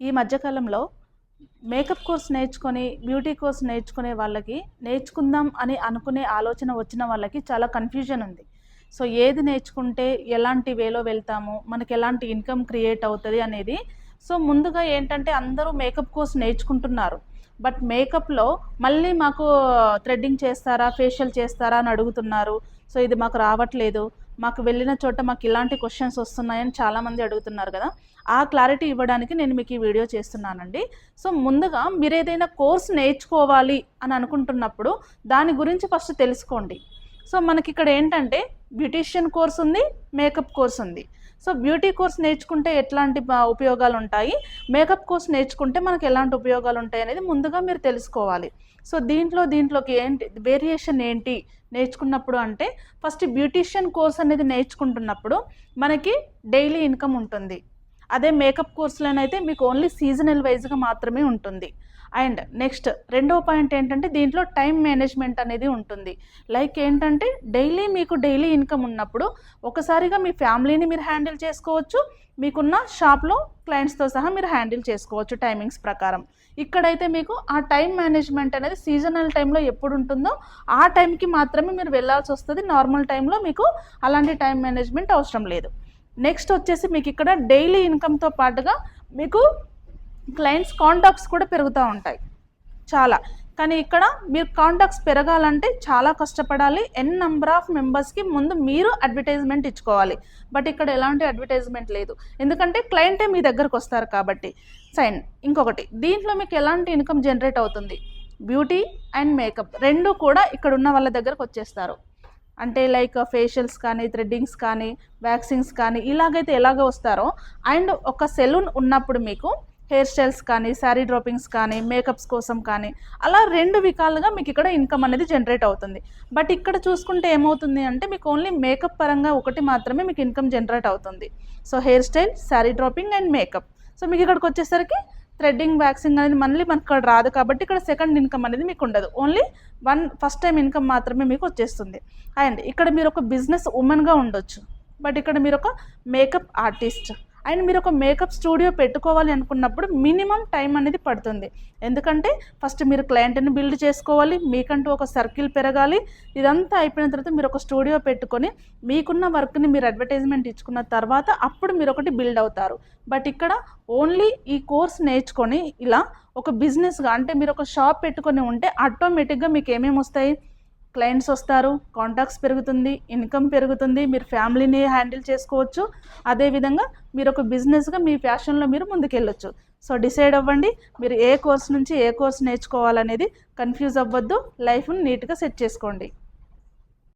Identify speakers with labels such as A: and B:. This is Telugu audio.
A: ఈ మధ్యకాలంలో మేకప్ కోర్స్ నేర్చుకొని బ్యూటీ కోర్స్ నేర్చుకునే వాళ్ళకి నేర్చుకుందాం అని అనుకునే ఆలోచన వచ్చిన వాళ్ళకి చాలా కన్ఫ్యూజన్ ఉంది. సో ఏది నేర్చుకుంటే ఎలాంటి వేలో వెళ్తాము, మనకి ఎలాంటి ఇన్కమ్ క్రియేట్ అవుతుంది అనేది. సో ముందుగా ఏంటంటే అందరూ మేకప్ కోర్స్ నేర్చుకుంటున్నారు. బట్ మేకప్లో మళ్ళీ మాకు థ్రెడ్డింగ్ చేస్తారా, ఫేషియల్ చేస్తారా అని అడుగుతున్నారు. సో ఇది మాకు రావట్లేదు, మాకు వెళ్ళిన చోట మాకు ఇలాంటి క్వశ్చన్స్ వస్తున్నాయని చాలామంది అడుగుతున్నారు కదా. ఆ క్లారిటీ ఇవ్వడానికి నేను మీకు ఈ వీడియో చేస్తున్నానండి. సో ముందుగా మీరు ఏదైనా కోర్స్ నేర్చుకోవాలి అని అనుకుంటున్నప్పుడు దాని గురించి ఫస్ట్ తెలుసుకోండి. సో మనకి ఇక్కడ ఏంటంటే బ్యూటీషియన్ కోర్స్ ఉంది, మేకప్ కోర్స్ ఉంది. సో బ్యూటీ కోర్స్ నేర్చుకుంటే ఎట్లాంటి ఉపయోగాలు ఉంటాయి, మేకప్ కోర్స్ నేర్చుకుంటే మనకు ఎలాంటి ఉపయోగాలు ఉంటాయి అనేది ముందుగా మీరు తెలుసుకోవాలి. సో దీంట్లోకి ఏంటి వేరియేషన్ ఏంటి నేర్చుకున్నప్పుడు అంటే, ఫస్ట్ బ్యూటీషియన్ కోర్స్ అనేది నేర్చుకుంటున్నప్పుడు మనకి డైలీ ఇన్కమ్ ఉంటుంది. అదే మేకప్ కోర్సులోనైతే మీకు ఓన్లీ సీజనల్ వైజ్గా మాత్రమే ఉంటుంది. అండ్ నెక్స్ట్ రెండవ పాయింట్ ఏంటంటే దీంట్లో టైం మేనేజ్మెంట్ అనేది ఉంటుంది. లైక్ ఏంటంటే మీకు డైలీ ఇన్కమ్ ఉన్నప్పుడు ఒకసారిగా మీ ఫ్యామిలీని మీరు హ్యాండిల్ చేసుకోవచ్చు, మీకున్న షాప్లో క్లయింట్స్తో సహా మీరు హ్యాండిల్ చేసుకోవచ్చు టైమింగ్స్ ప్రకారం. ఇక్కడైతే మీకు ఆ టైం మేనేజ్మెంట్ అనేది సీజనల్ టైంలో ఎప్పుడు ఉంటుందో ఆ టైంకి మాత్రమే మీరు వెళ్ళాల్సి వస్తుంది. నార్మల్ టైంలో మీకు అలాంటి టైం మేనేజ్మెంట్ అవసరం లేదు. నెక్స్ట్ వచ్చేసి మీకు ఇక్కడ డైలీ ఇన్కమ్తో పాటుగా మీకు క్లయింట్స్ కాంటాక్ట్స్ కూడా పెరుగుతూ ఉంటాయి చాలా. కానీ ఇక్కడ మీరు కాంటాక్ట్స్ పెరగాలంటే చాలా కష్టపడాలి. నెంబర్ ఆఫ్ మెంబర్స్కి ముందు మీరు అడ్వర్టైజ్మెంట్ ఇచ్చుకోవాలి. బట్ ఇక్కడ ఎలాంటి అడ్వర్టైజ్మెంట్ లేదు, ఎందుకంటే క్లయింటే మీ దగ్గరకు వస్తారు కాబట్టి. ఇంకొకటి దీంట్లో మీకు ఎలాంటి ఇన్కమ్ జనరేట్ అవుతుంది, బ్యూటీ అండ్ మేకప్ రెండు కూడా ఇక్కడ ఉన్న వాళ్ళ దగ్గరకు వచ్చేస్తారు. అంటే లైక్ ఫేషియల్స్ కానీ, థ్రెడ్డింగ్స్ కానీ, వ్యాక్సింగ్స్ కానీ ఇలాగైతే ఎలాగ వస్తారో, అండ్ ఒక సెలూన్ ఉన్నప్పుడు మీకు హెయిర్ స్టైల్స్ కానీ, శారీ డ్రాపింగ్స్ కానీ, మేకప్స్ కోసం కానీ అలా రెండు విధాలుగా మీకు ఇక్కడ ఇన్కమ్ అనేది జనరేట్ అవుతుంది. బట్ ఇక్కడ చూసుకుంటే ఏమవుతుంది అంటే మీకు ఓన్లీ మేకప్ పరంగా ఒకటి మాత్రమే మీకు ఇన్కమ్ జనరేట్ అవుతుంది. So hair style, sari dropping and makeup. So మీకు ఇక్కడికి వచ్చేసరికి థ్రెడ్డింగ్, వ్యాక్సింగ్ అనేది మళ్ళీ మనకు ఇక్కడ రాదు కాబట్టి ఇక్కడ సెకండ్ ఇన్కమ్ అనేది మీకు ఉండదు. ఓన్లీ ఫస్ట్ టైం ఇన్కమ్ మాత్రమే మీకు వచ్చేస్తుంది. అండ్ ఇక్కడ మీరు ఒక బిజినెస్ ఉమెన్గా ఉండొచ్చు, బట్ ఇక్కడ మీరు ఒక మేకప్ ఆర్టిస్ట్ అండ్ మీరు ఒక మేకప్ స్టూడియో పెట్టుకోవాలి అనుకున్నప్పుడు మినిమం టైం అనేది పడుతుంది. ఎందుకంటే ఫస్ట్ మీరు క్లయింట్ని బిల్డ్ చేసుకోవాలి, మీకంటూ ఒక సర్కిల్ పెరగాలి. ఇదంతా అయిపోయిన తర్వాత మీరు ఒక స్టూడియో పెట్టుకొని మీకున్న వర్క్ని మీరు అడ్వర్టైజ్మెంట్ ఇచ్చుకున్న తర్వాత అప్పుడు మీరు ఒకటి బిల్డ్ అవుతారు. బట్ ఇక్కడ ఓన్లీ ఈ కోర్స్ నేర్చుకొని ఇలా ఒక బిజినెస్గా అంటే మీరు ఒక షాప్ పెట్టుకొని ఉంటే ఆటోమేటిక్గా మీకు ఏమేమి వస్తాయి, క్లయింట్స్ వస్తారు, కాంటాక్ట్స్ పెరుగుతుంది, ఇన్కమ్ పెరుగుతుంది, మీరు ఫ్యామిలీని హ్యాండిల్ చేసుకోవచ్చు. అదేవిధంగా మీరు ఒక బిజినెస్గా మీ ఫ్యాషన్లో మీరు ముందుకెళ్ళొచ్చు. సో డిసైడ్ అవ్వండి, మీరు ఏ కోర్స్ నుంచి ఏ కోర్స్ నేర్చుకోవాలనేది కన్ఫ్యూజ్ అవ్వద్దు, లైఫ్ని నీట్గా సెట్ చేసుకోండి.